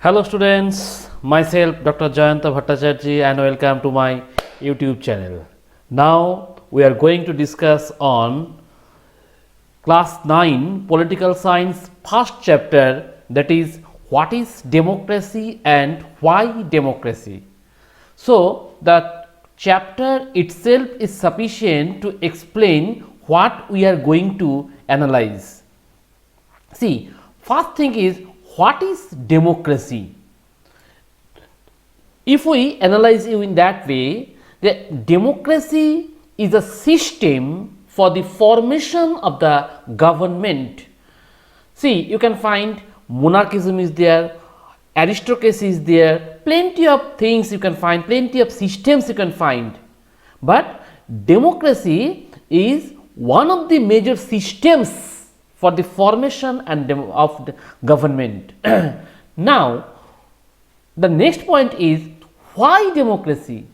Hello students, myself Dr. Jayanta and welcome to my YouTube channel. Now we are going to discuss on class 9 political science first chapter, that is what is democracy and why democracy. So the chapter itself is sufficient to explain what we are going to analyze. See, first thing is, what is democracy? If we analyze it in that way, the democracy is a system for the formation of the government. See, you can find monarchism is there, aristocracy is there, plenty of things you can find, plenty of systems you can find. But democracy is one of the major systems for the formation and of the government. Now, the next point is, why democracy?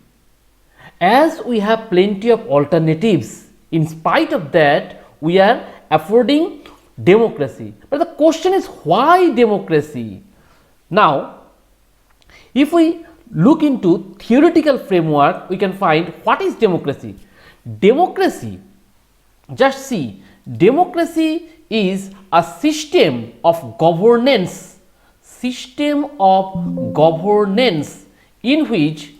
As we have plenty of alternatives, in spite of that, we are affording democracy. But the question is, why democracy? Now, if we look into theoretical framework, we can find what is democracy. Democracy, just see, democracy is a system of governance, in which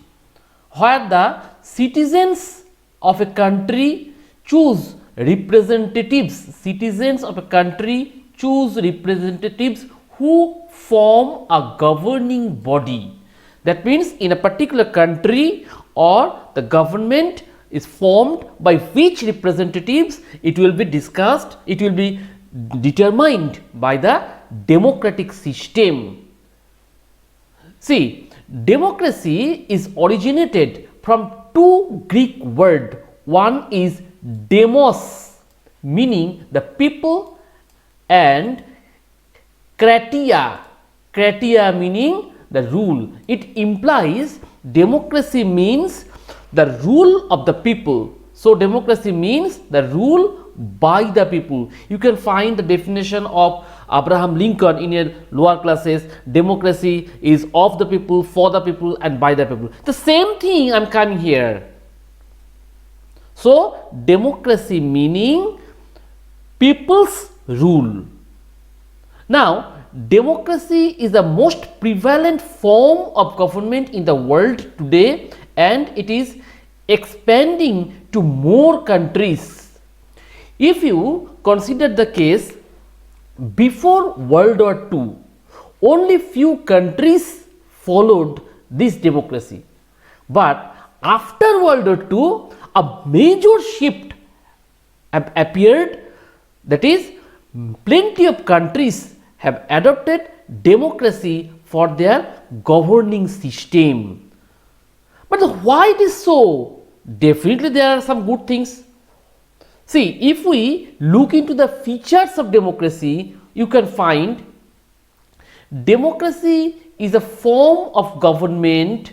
where the citizens of a country choose representatives, who form a governing body. That means in a particular country or the government is formed by which representatives it will be discussed, it will be determined by the democratic system. See, democracy is originated from two Greek words. One is demos, meaning the people, and kratia, meaning the rule. It implies democracy means the rule of the people. So democracy means the rule by the people. You can find the definition of Abraham Lincoln in your lower classes. Democracy is of the people, for the people, and by the people. The same thing I am coming here. So democracy meaning people's rule. Now, democracy is the most prevalent form of government in the world today, and it is expanding to more countries. If you consider the case, before World War II, only few countries followed this democracy. But after World War II, a major shift appeared, that is, plenty of countries have adopted democracy for their governing system. But why it is so? Definitely there are some good things. See, if we look into the features of democracy, you can find democracy is a form of government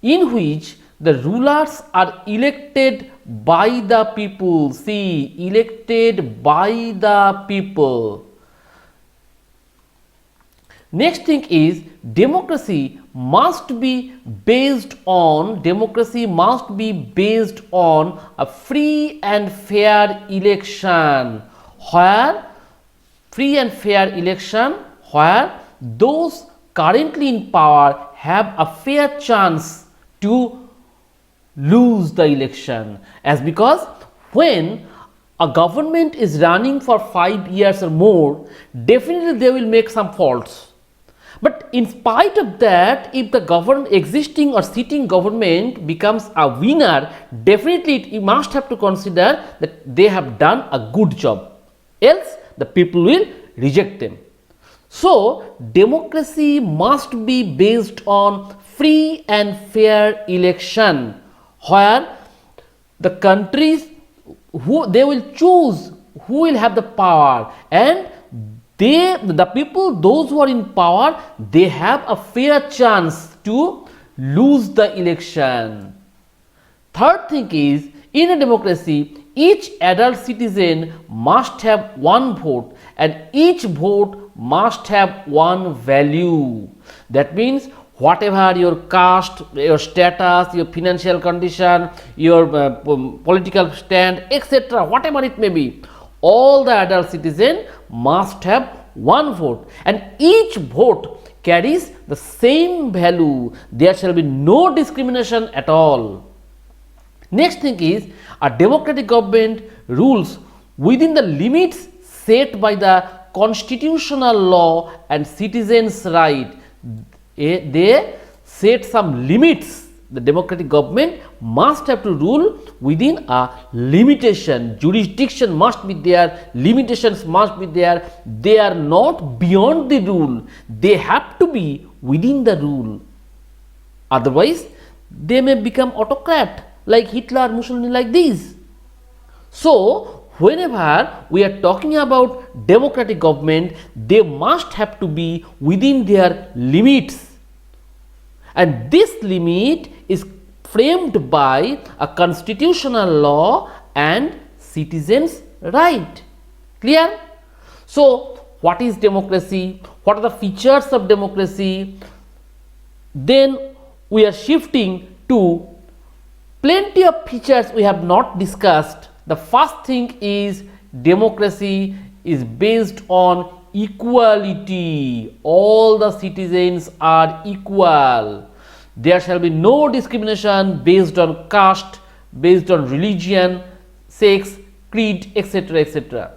in which the rulers are elected by the people. See, elected by the people. Next thing is, democracy must be based on a free and fair election, where those currently in power have a fair chance to lose the election. As because when a government is running for 5 years or more, definitely they will make some faults. But in spite of that, if the existing or sitting government becomes a winner, definitely you must have to consider that they have done a good job, else the people will reject them. So democracy must be based on free and fair election, where the countries they will choose who will have the power, and the people, those who are in power, they have a fair chance to lose the election. Third thing is, in a democracy, each adult citizen must have one vote, and each vote must have one value. That means whatever your caste, your status, your financial condition, your political stand, etc., whatever it may be, all the adult citizens must have one vote, and each vote carries the same value. There shall be no discrimination at all. Next thing is, a democratic government rules within the limits set by the constitutional law and citizens' right. They set some limits. The democratic government must have to rule within a limitation. Jurisdiction must be there, limitations must be there. They are not beyond the rule. They have to be within the rule. Otherwise, they may become autocrat like Hitler, Mussolini, like these. So, whenever we are talking about democratic government, they must have to be within their limits. And this limit is framed by a constitutional law and citizens' right. Clear? So, what is democracy? What are the features of democracy? Then we are shifting to plenty of features we have not discussed. The first thing is democracy is based on equality. All the citizens are equal. There shall be no discrimination based on caste, based on religion, sex, creed, etc., etc.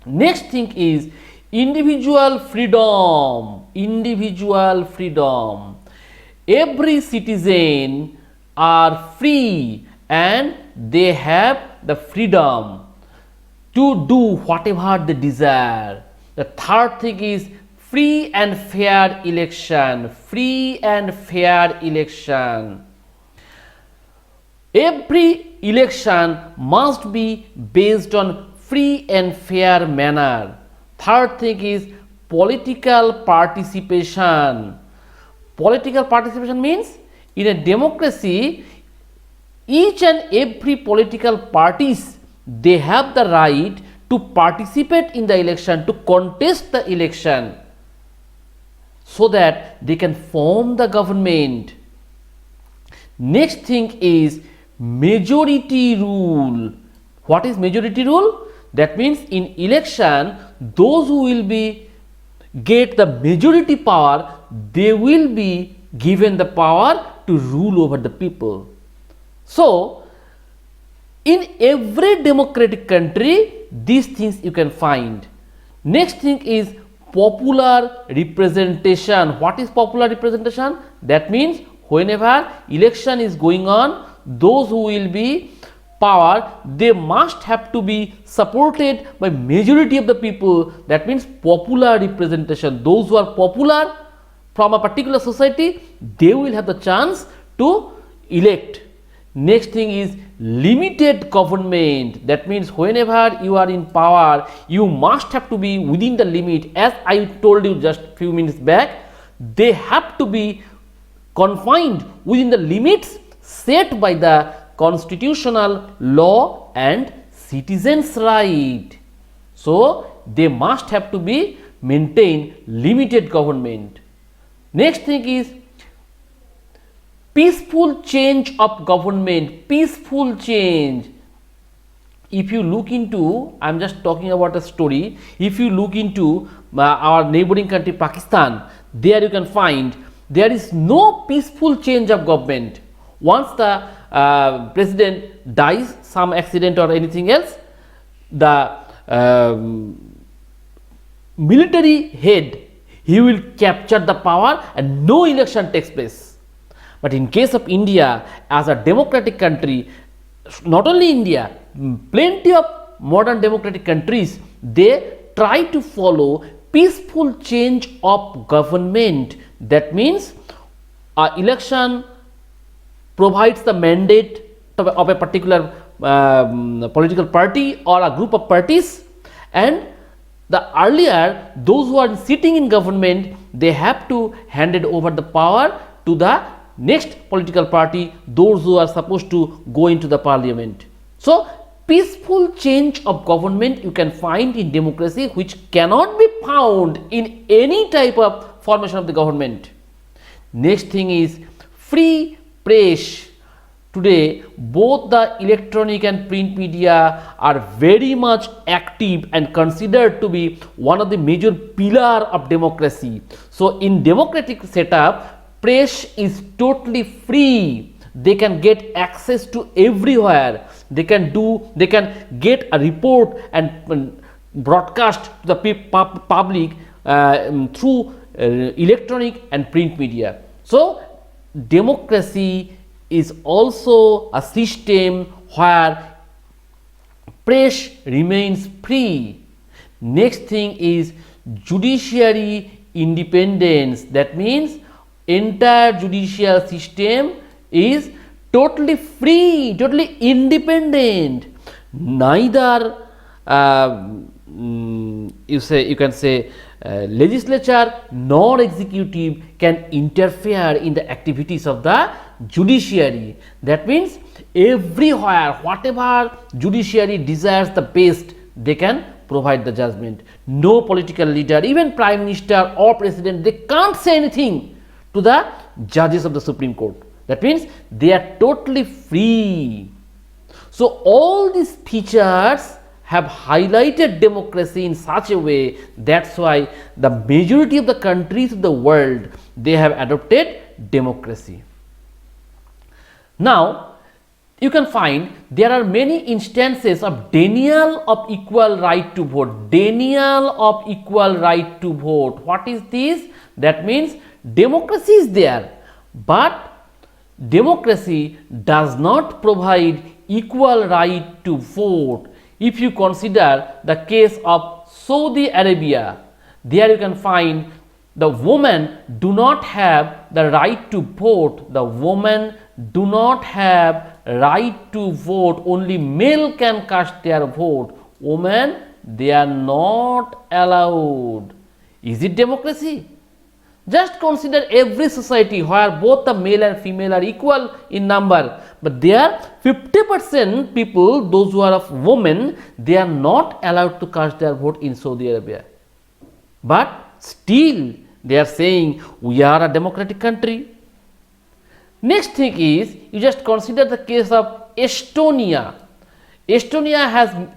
Next thing is individual freedom. Individual freedom. Every citizen are free and they have the freedom to do whatever they desire. The third thing is free and fair election. Free and fair election. Every election must be based on free and fair manner. Third thing is political participation. Political participation means in a democracy, each and every political parties, they have the right to participate in the election, to contest the election, so that they can form the government. Next thing is majority rule. What is majority rule? That means in election, those who will be get the majority power, they will be given the power to rule over the people. So, in every democratic country, these things you can find. Next thing is popular representation. What is popular representation? That means whenever election is going on, those who will be power, they must have to be supported by majority of the people. That means popular representation. Those who are popular from a particular society, they will have the chance to elect. Next thing is limited government. That means whenever you are in power, you must have to be within the limit. As I told you just few minutes back, they have to be confined within the limits set by the constitutional law and citizens' right. So, they must have to be maintain limited government. Next thing is peaceful change of government. Peaceful change. If you look into, I am just talking about a story. If you look into our neighboring country Pakistan, there you can find there is no peaceful change of government. Once the president dies, some accident or anything else, the military head, he will capture the power and no election takes place. But in case of India, as a democratic country, not only India, plenty of modern democratic countries, they try to follow peaceful change of government. That means election provides the mandate of a particular political party or a group of parties, and the earlier those who are sitting in government, they have to hand it over the power to the next political party, those who are supposed to go into the parliament. So, peaceful change of government you can find in democracy, which cannot be found in any type of formation of the government. Next thing is free press. Today both the electronic and print media are very much active and considered to be one of the major pillar of democracy. So in democratic setup, press is totally free. They can get access to everywhere. They can get a report and broadcast to the public through electronic and print media. So democracy is also a system where press remains free. Next thing is judiciary independence. That means entire judicial system is totally free, totally independent. Neither you can say legislature nor executive can interfere in the activities of the judiciary. That means everywhere, whatever judiciary desires the best, they can provide the judgment. No political leader, even prime minister or president, they can't say anything to the judges of the Supreme Court. That means they are totally free. So all these features have highlighted democracy in such a way, that's why the majority of the countries of the world, they have adopted democracy. Now you can find there are many instances of denial of equal right to vote. Denial of equal right to vote. What is this? That means democracy is there, but democracy does not provide equal right to vote. If you consider the case of Saudi Arabia, there you can find the women do not have the right to vote. The women do not have right to vote. Only male can cast their vote. Women, they are not allowed. Is it democracy? Just consider every society where both the male and female are equal in number, but there 50% people, those who are of women, they are not allowed to cast their vote in Saudi Arabia. But still they are saying we are a democratic country. Next thing is, you just consider the case of Estonia. Estonia has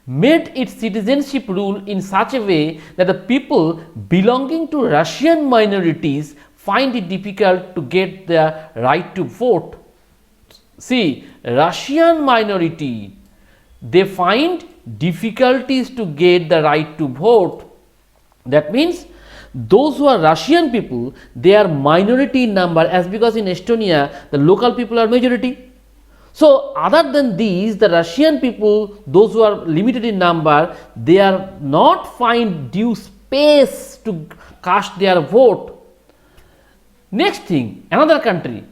made its citizenship rule in such a way that the people belonging to Russian minorities find it difficult to get the right to vote. See, Russian minority, they find difficulties to get the right to vote. That means those who are Russian people, they are minority in number, as because in Estonia the local people are majority. So other than these, the Russian people, those who are limited in number, they are not find due space to cast their vote. Next thing, another country,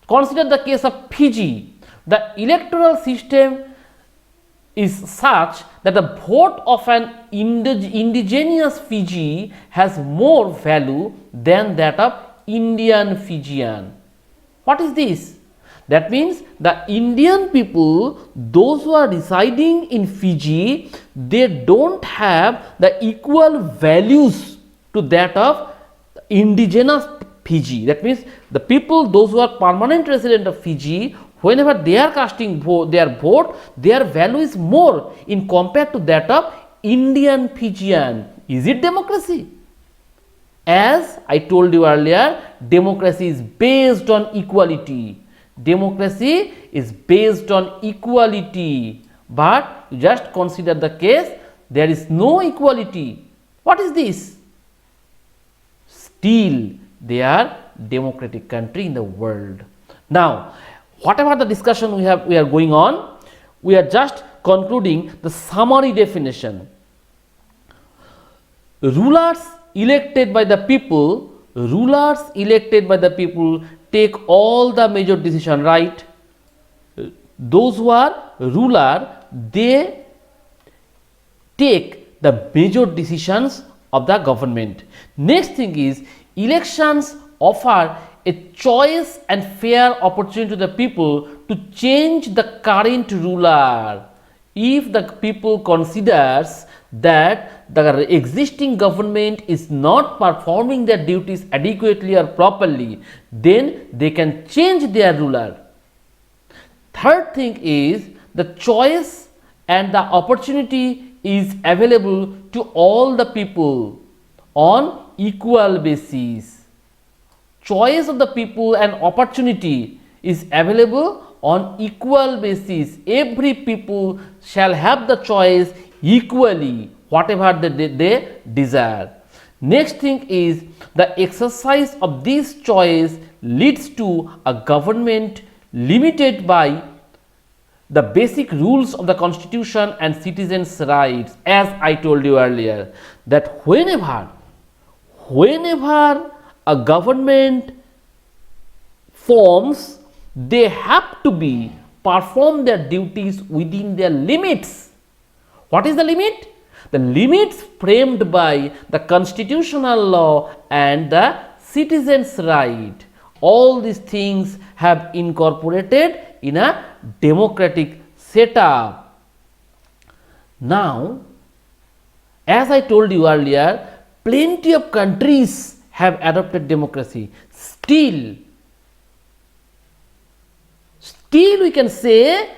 consider the case of Fiji. The electoral system is such that the vote of an indigenous Fiji has more value than that of Indian Fijian. What is this? That means the Indian people, those who are residing in Fiji, they don't have the equal values to that of indigenous Fiji. That means the people, those who are permanent resident of Fiji, whenever they are casting their vote, their value is more in compared to that of Indian Fijian. Is it democracy? As I told you earlier, democracy is based on equality. Democracy is based on equality, but just consider the case, there is no equality. What is this? Still they are democratic country in the world. Now whatever the discussion we are going on, we are just concluding the summary definition. Rulers elected by the people, take all the major decision, right? Those who are ruler, they take the major decisions of the government. Next thing is, elections offer a choice and fair opportunity to the people to change the current ruler. if the people considers that the existing government is not performing their duties adequately or properly, then they can change their ruler. Third thing is the choice and the opportunity is available to all the people on equal basis. Choice of the people and opportunity is available on equal basis. Every people shall have the choice equally, whatever they desire. Next thing is the exercise of this choice leads to a government limited by the basic rules of the constitution and citizens' rights, as I told you earlier, that whenever a government forms, they have to be perform their duties within their limits. What is the limit? The limits framed by the constitutional law and the citizens' right. All these things have incorporated in a democratic setup. Now, as I told you earlier, plenty of countries have adopted democracy. Still we can say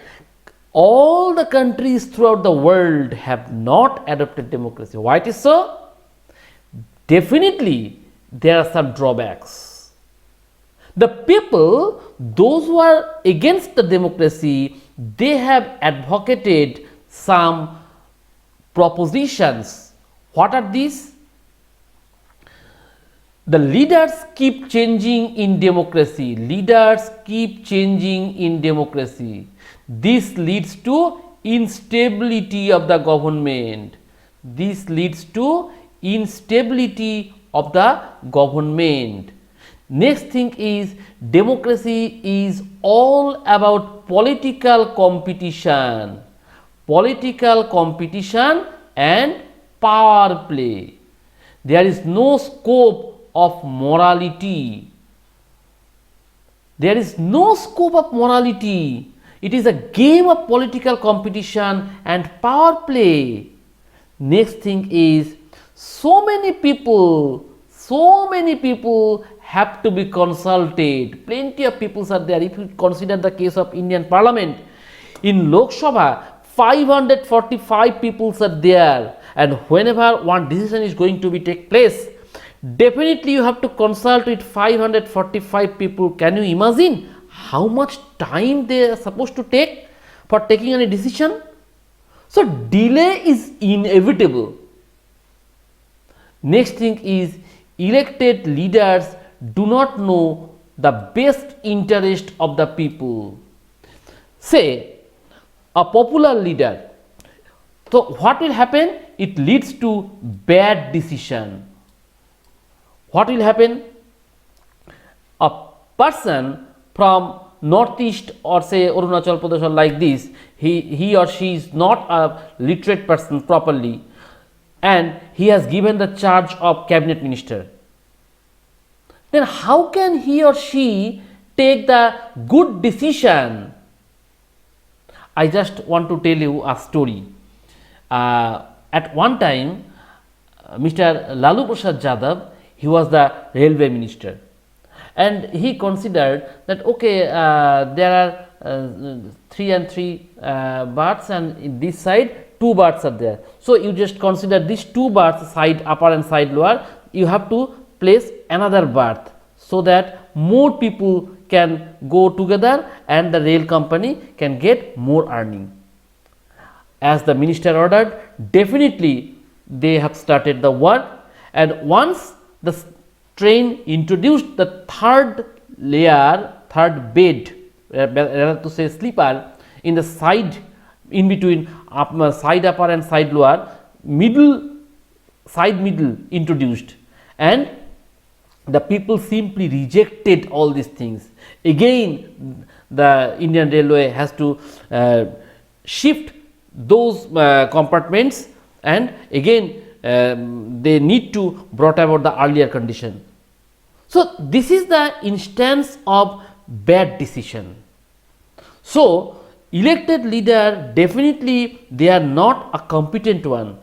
all the countries throughout the world have not adopted democracy. Why it is so? Definitely there are some drawbacks. The people, those who are against the democracy, they have advocated some propositions. What are these? The leaders keep changing in democracy. Leaders keep changing in democracy. This leads to instability of the government. This leads to instability of the government. Next thing is democracy is all about political competition. Political competition and power play. There is no scope of morality. There is no scope of morality. It is a game of political competition and power play. Next thing is so many people have to be consulted. Plenty of people are there. If you consider the case of Indian Parliament, in Lok Sabha 545 people are there, and whenever one decision is going to be take place, definitely you have to consult with 545 people. Can you imagine how much time they are supposed to take for taking any decision? So delay is inevitable. Next thing is elected leaders do not know the best interest of the people. Say a popular leader, so what will happen? It leads to bad decision. What will happen? A person from northeast or say Arunachal Pradesh or like this, he or she is not a literate person properly, and he has given the charge of cabinet minister. Then how can he or she take the good decision? I just want to tell you a story. At one time, Mr. Lalu Prasad Yadav, he was the railway minister, and he considered that okay, there are 3 and 3 berths, and in this side 2 berths are there. So you just consider these 2 berths, side upper and side lower, you have to place another berth so that more people can go together and the rail company can get more earning. As the minister ordered, definitely they have started the work, and once the train introduced the third layer, third bed, rather to say sleeper, in the side, in between side upper and side lower, side middle introduced, and the people simply rejected all these things. Again the Indian Railway has to shift those compartments, and again they need to brought about the earlier condition. So this is the instance of bad decision. So elected leader, definitely they are not a competent one.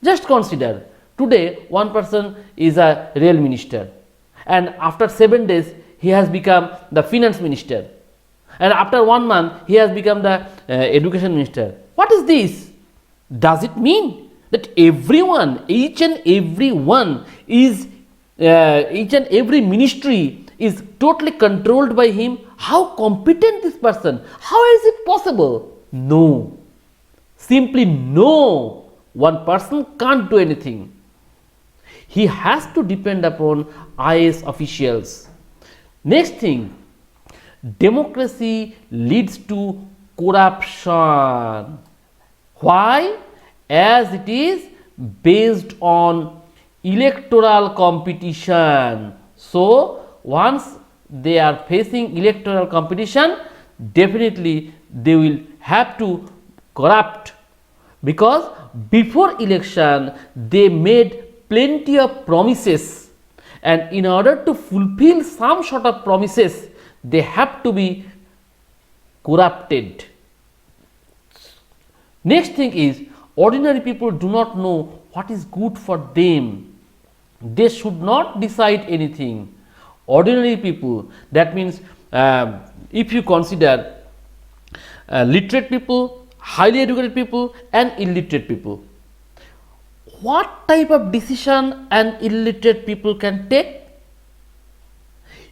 Just consider, today one person is a rail minister, and after 7 days he has become the finance minister, and after 1 month he has become the education minister. What is this? Does it mean that everyone, each and every one is, each and every ministry is totally controlled by him? How competent this person? How is it possible? No. Simply no. One person can't do anything. He has to depend upon IAS officials. Next thing, democracy leads to corruption. Why? As it is based on electoral competition. So, once they are facing electoral competition, definitely they will have to corrupt, because before election they made plenty of promises, and in order to fulfill some sort of promises they have to be corrupted. Next thing is, ordinary people do not know what is good for them. They should not decide anything. Ordinary people, that means if you consider literate people, highly educated people and illiterate people, what type of decision an illiterate people can take?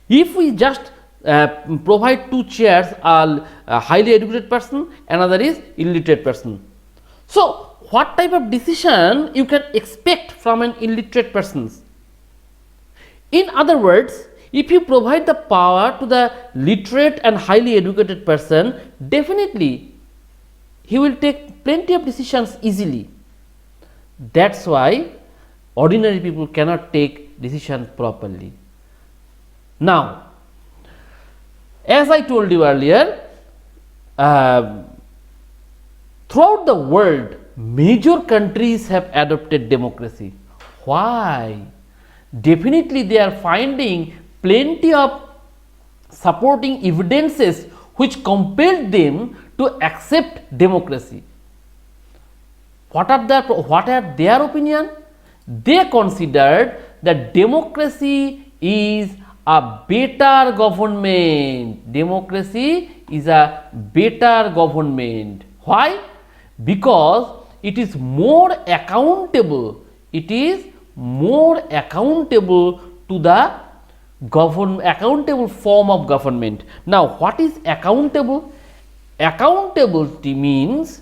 If we just provide 2 chairs, a highly educated person, another is illiterate person, so what type of decision you can expect from an illiterate person? In other words, if you provide the power to the literate and highly educated person, definitely he will take plenty of decisions easily. That's why ordinary people cannot take decision properly. Now, as I told you earlier, throughout the world, major countries have adopted democracy. Why? Definitely they are finding plenty of supporting evidences which compelled them to accept democracy. What are their opinion? They considered that democracy is a better government. Democracy is a better government. Why? Because it is more accountable. It is more accountable to the accountable form of government. Now, what is accountable? Accountability means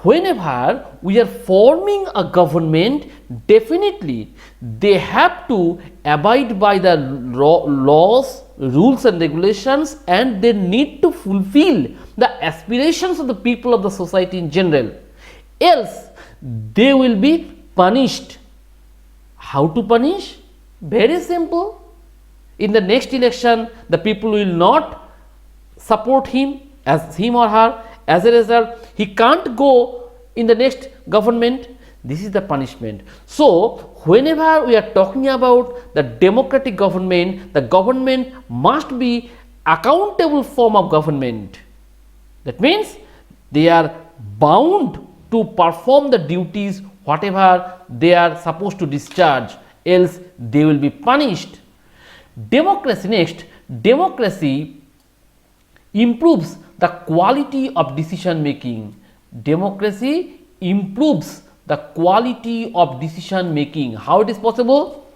whenever we are forming a government, definitely they have to abide by the laws, rules and regulations, and they need to fulfill the aspirations of the people of the society in general, else they will be punished. How to punish? Very simple. In the next election, the people will not support him or her. As a result, he can't go in the next government. This is the punishment. So, whenever we are talking about the democratic government, the government must be accountable form of government. That means they are bound to perform the duties whatever they are supposed to discharge, else they will be punished. Democracy next. Democracy improves the quality of decision making. Democracy improves the quality of decision making. How it is possible?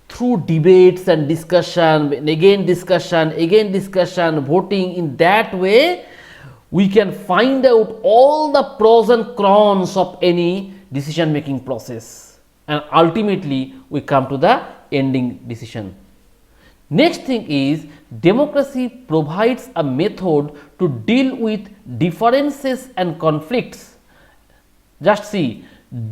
Through debates and discussion, again discussion, voting. In that way, we can find out all the pros and cons of any decision making process, and ultimately we come to the ending decision. Next thing is, democracy provides a method to deal with differences and conflicts. Just see,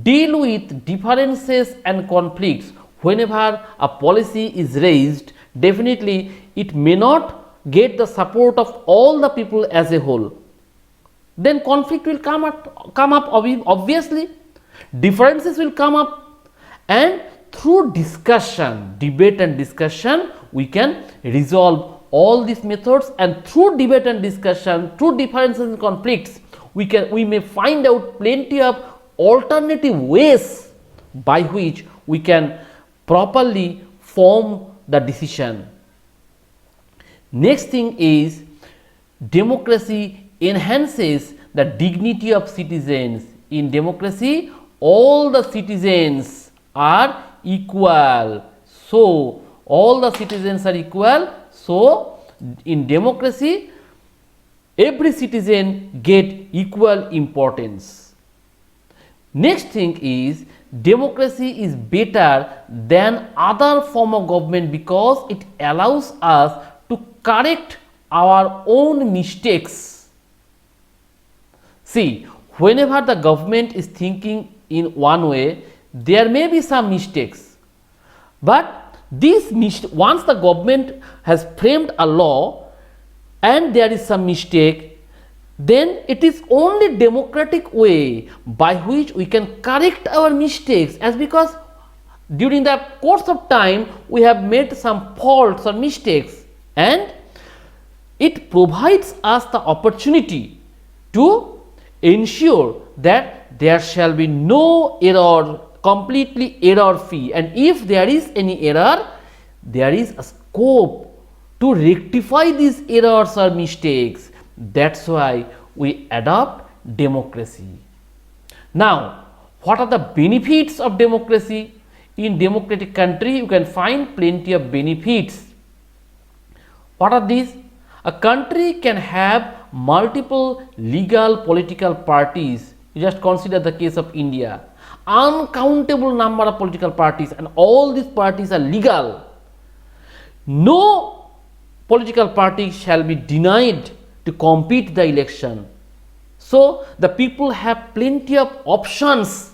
deal with differences and conflicts. Whenever a policy is raised, definitely it may not get the support of all the people as a whole. Then conflict will come up obviously. Differences will come up, and through discussion, debate and discussion, we can resolve all these methods, and through debate and discussion, through differences and conflicts, we may find out plenty of alternative ways by which we can properly form the decision. Next thing is, democracy enhances the dignity of citizens. In democracy, all the citizens are equal. So, all the citizens are equal. So, in democracy, every citizen get equal importance. Next thing is, democracy is better than other form of government because it allows us to correct our own mistakes. See, whenever the government is thinking in one way, there may be some mistakes, but once the government has framed a law and there is some mistake, then it is only democratic way by which we can correct our mistakes, as because during the course of time we have made some faults or mistakes, and it provides us the opportunity to ensure that there shall be no error, completely error free, and if there is any error, there is a scope to rectify these errors or mistakes. That's why we adopt democracy. Now, what are the benefits of democracy? In democratic country, you can find plenty of benefits. What are these? A country can have multiple legal political parties. You just consider the case of India. Uncountable number of political parties, and all these parties are legal. No political party shall be denied to compete the election. So, the people have plenty of options.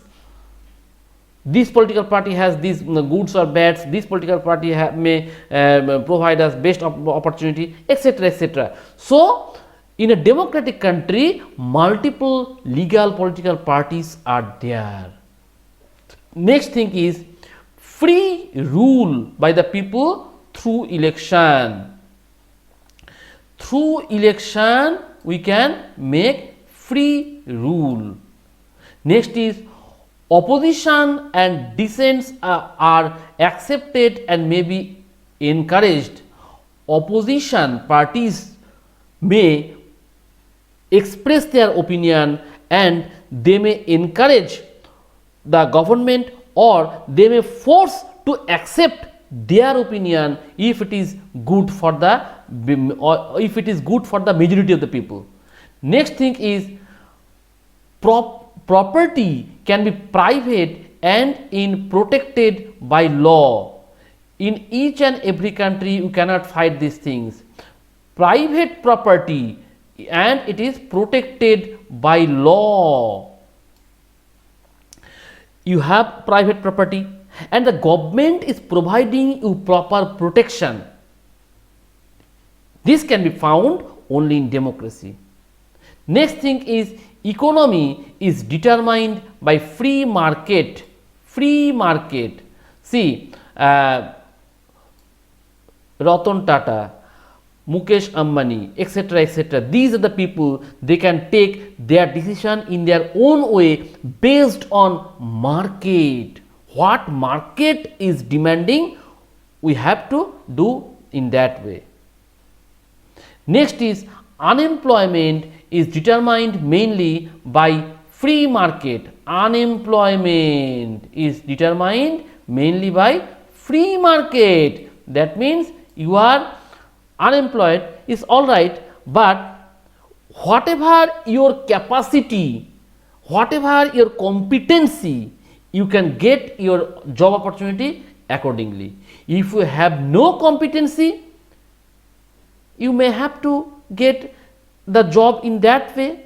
This political party has these goods or bads, this political party may provide us best opportunity, etc., etc. So, in a democratic country, multiple legal political parties are there. Next thing is free rule by the people through election. Through election, we can make free rule. Next is opposition and dissents are accepted and may be encouraged. Opposition parties may express their opinion and they may encourage the government, or they may force to accept their opinion if it is good for the majority of the people. Next thing is property can be private and in protected by law. In each and every country you cannot find these things. Private property and it is protected by law. You have private property and the government is providing you proper protection. This can be found only in democracy. Next thing is economy is determined by free market. Free market. See, Ratan Tata, Mukesh Ambani, etc., etc. These are the people, they can take their decision in their own way based on market. What market is demanding, we have to do in that way. Next is unemployment is determined mainly by free market. Unemployment is determined mainly by free market. That means you are unemployed is all right, but whatever your capacity, whatever your competency, you can get your job opportunity accordingly. If you have no competency, you may have to get the job in that way.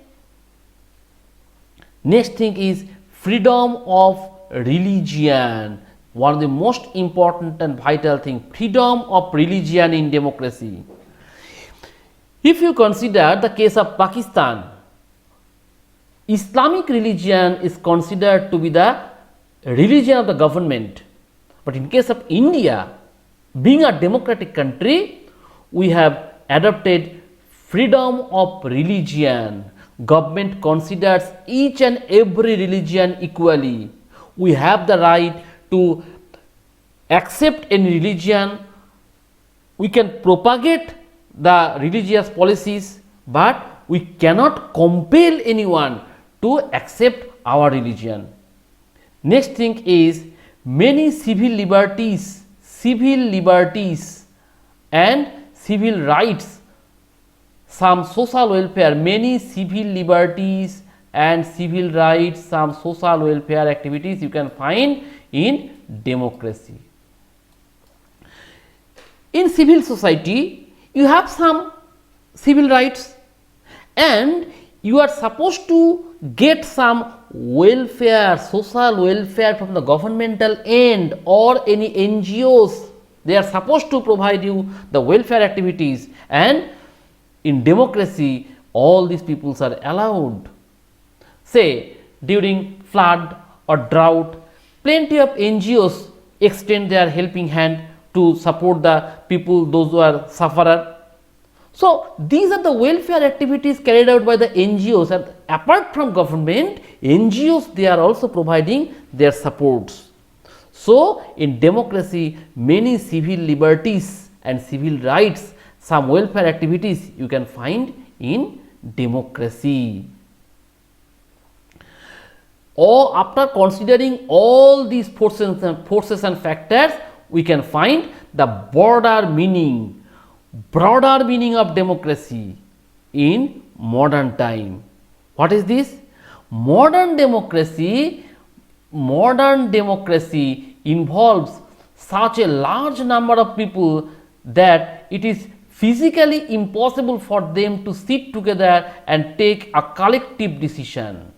Next thing is freedom of religion. One of the most important and vital thing, freedom of religion in democracy. If you consider the case of Pakistan, Islamic religion is considered to be the religion of the government. But in case of India, being a democratic country, we have adopted freedom of religion. Government considers each and every religion equally. We have the right to accept any religion. We can propagate the religious policies, but we cannot compel anyone to accept our religion. Next thing is many civil liberties and civil rights, some social welfare, many civil liberties and civil rights, some social welfare activities you can find in democracy. In civil society, you have some civil rights and you are supposed to get some welfare, social welfare from the governmental end or any NGOs. They are supposed to provide you the welfare activities, and in democracy all these peoples are allowed. Say during flood or drought, plenty of NGOs extend their helping hand to support the people, those who are sufferer. So these are the welfare activities carried out by the NGOs, and apart from government, NGOs, they are also providing their supports. So in democracy, many civil liberties and civil rights, some welfare activities you can find in democracy. Or after considering all these forces and factors, we can find the broader meaning of democracy in modern time. What is this? Modern democracy involves such a large number of people that it is physically impossible for them to sit together and take a collective decision.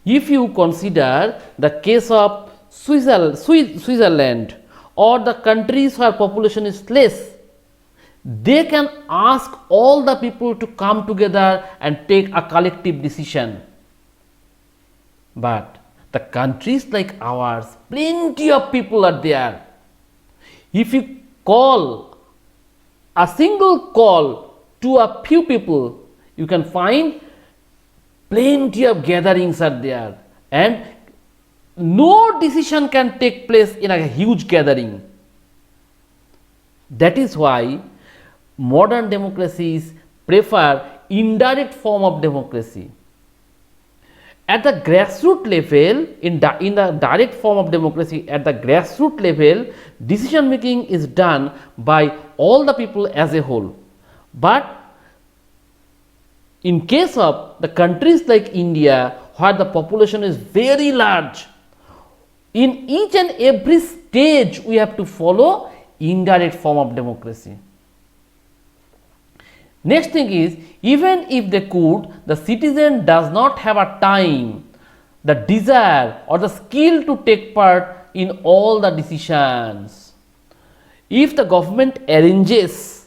If you consider the case of Switzerland or the countries where population is less, they can ask all the people to come together and take a collective decision. But the countries like ours, plenty of people are there. If you call a single call to a few people, you can find plenty of gatherings are there, and no decision can take place in a huge gathering. That is why modern democracies prefer indirect form of democracy. At the grassroots level, in the direct form of democracy, at the grassroots level, decision making is done by all the people as a whole. But in case of the countries like India, where the population is very large, in each and every stage we have to follow indirect form of democracy. Next thing is, even if they could, the citizen does not have a time, the desire or the skill to take part in all the decisions. If the government arranges,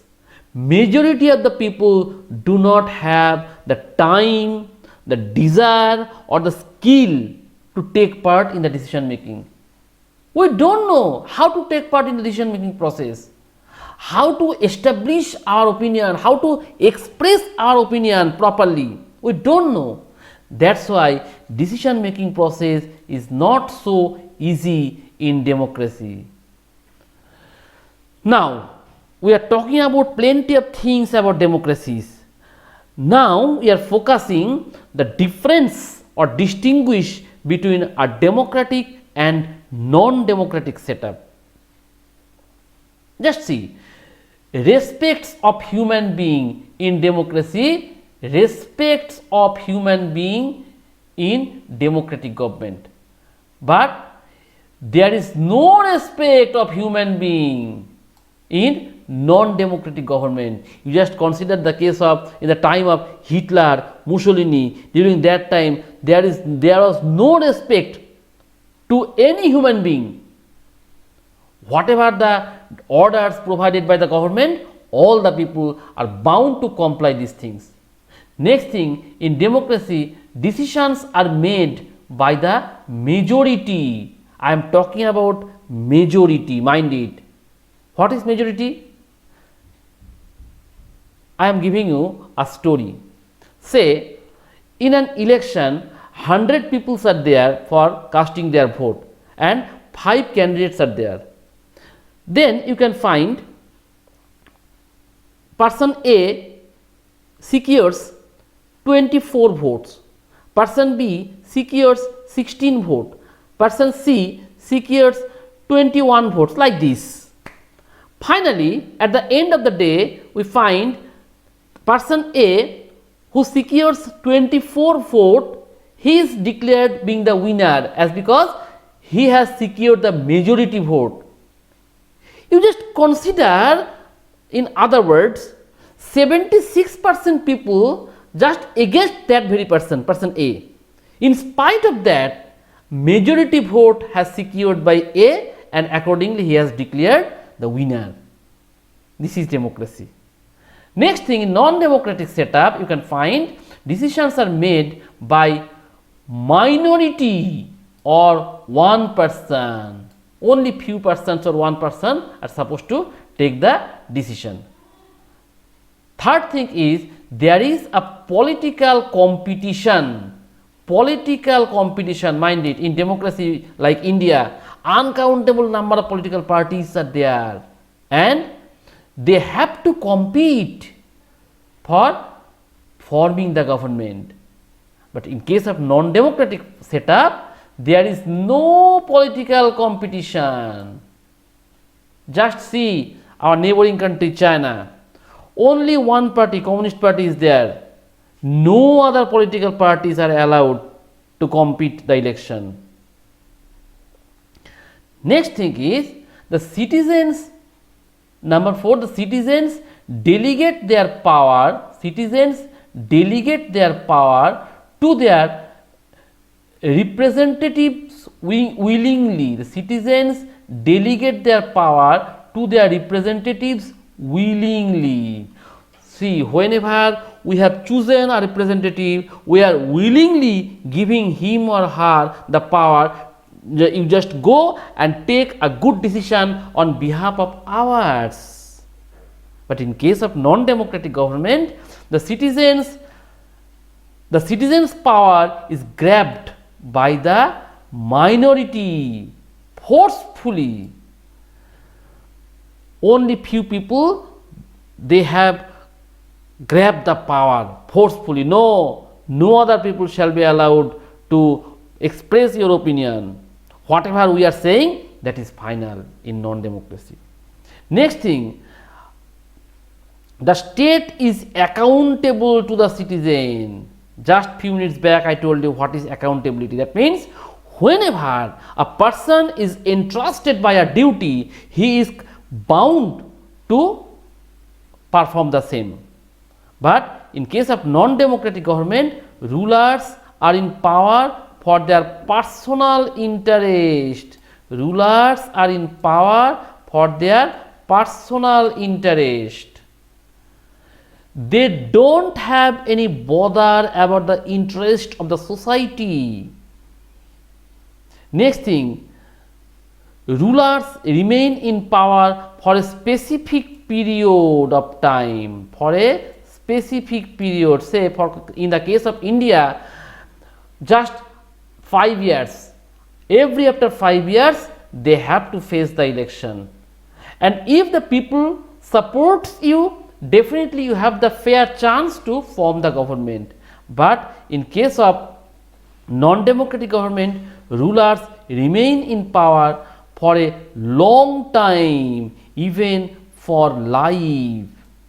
majority of the people do not have the time, the desire or the skill to take part in the decision making. We don't know how to take part in the decision making process, how to establish our opinion, how to express our opinion properly. We don't know. That's why decision making process is not so easy in democracy. Now, we are talking about plenty of things about democracies. Now, we are focusing the difference or distinguish between a democratic and non-democratic setup. Just see, respects of human being in democracy, respects of human being in democratic government. But there is no respect of human being in non-democratic government. You just consider the case of in the time of Hitler, Mussolini. During that time, there was no respect to any human being. Whatever the orders provided by the government, all the people are bound to comply these things. Next thing, in democracy, decisions are made by the majority. I am talking about majority, mind it. What is majority? I am giving you a story. Say, in an election, 100 people are there for casting their vote and 5 candidates are there. Then you can find person A secures 24 votes, person B secures 16 votes, person C secures 21 votes, like this. Finally, at the end of the day, we find person A who secures 24 votes, he is declared being the winner, as because he has secured the majority vote. You just consider, in other words, 76% people just against that very person, person A. In spite of that, majority vote has secured by A, and accordingly he has declared the winner. This is democracy. Next thing, in non-democratic setup, you can find decisions are made by minority or one person. Only few persons or one person are supposed to take the decision. Third thing is, there is a political competition. Political competition, mind it, in democracy like India, uncountable number of political parties are there and they have to compete for forming the government. But in case of non-democratic setup, there is no political competition. Just see our neighboring country China. Only one party, Communist Party, is there. No other political parties are allowed to compete the election. Next thing is, the citizens, number 4, the citizens delegate their power, to their representatives willingly. The citizens delegate their power to their representatives willingly. See, whenever we have chosen a representative, we are willingly giving him or her the power. You just go and take a good decision on behalf of ours. But in case of non-democratic government, the citizens' power is grabbed by the minority forcefully. Only few people, they have grabbed the power forcefully. No other people shall be allowed to express your opinion. Whatever we are saying, that is final in non-democracy. Next thing, the state is accountable to the citizen. Just few minutes back I told you what is accountability. That means whenever a person is entrusted by a duty, he is bound to perform the same. But in case of non-democratic government, rulers are in power for their personal interest. Rulers are in power for their personal interest. They don't have any bother about the interest of the society. Next thing, rulers remain in power for a specific period of time. For a specific period, say in the case of India, just 5 years. After 5 years, they have to face the election. And if the people supports you, definitely you have the fair chance to form the government. But in case of non-democratic government, rulers remain in power for a long time, even for life.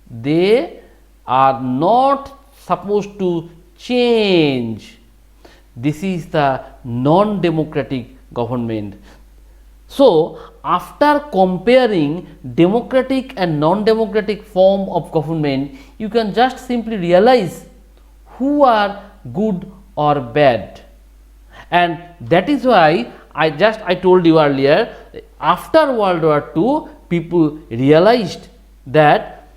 They are not supposed to change. This is the non-democratic government. So, after comparing democratic and non-democratic form of government, you can just simply realize who are good or bad. And that is why I told you earlier, after World War II, people realized that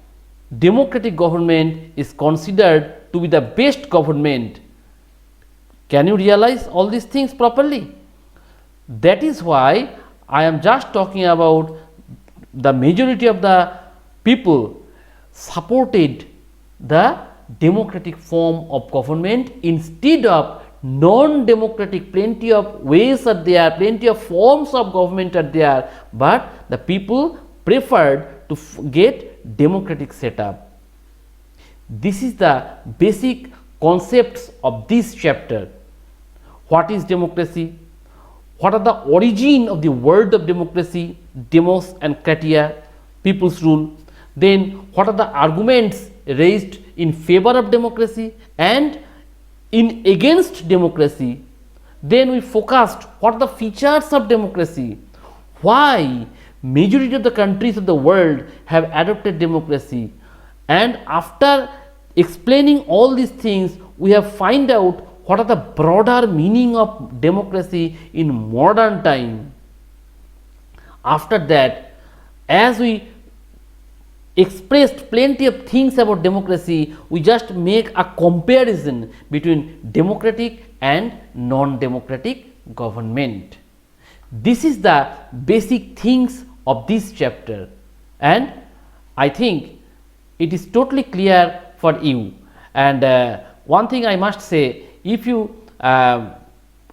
democratic government is considered to be the best government. Can you realize all these things properly? That is why I am just talking about the majority of the people supported the democratic form of government instead of non-democratic. Plenty of ways are there, plenty of forms of government are there, but the people preferred to get democratic setup. This is the basic concepts of this chapter. What is democracy? What are the origin of the word of democracy? Demos and kratia, people's rule. Then what are the arguments raised in favor of democracy and in against democracy? Then we focused what are the features of democracy, why majority of the countries of the world have adopted democracy, and after explaining all these things we have find out what are the broader meaning of democracy in modern time. After that, as we expressed plenty of things about democracy, we just make a comparison between democratic and non-democratic government. This is the basic things of this chapter, and I think it is totally clear for you. And one thing I must say, if you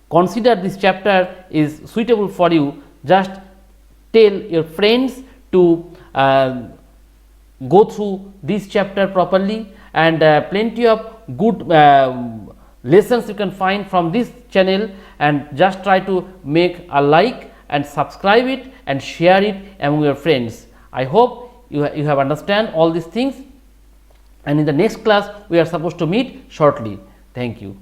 consider this chapter is suitable for you, just tell your friends to go through this chapter properly, and plenty of good lessons you can find from this channel, and just try to make a like and subscribe it and share it among your friends. I hope you have understand all these things, and in the next class we are supposed to meet shortly. Thank you.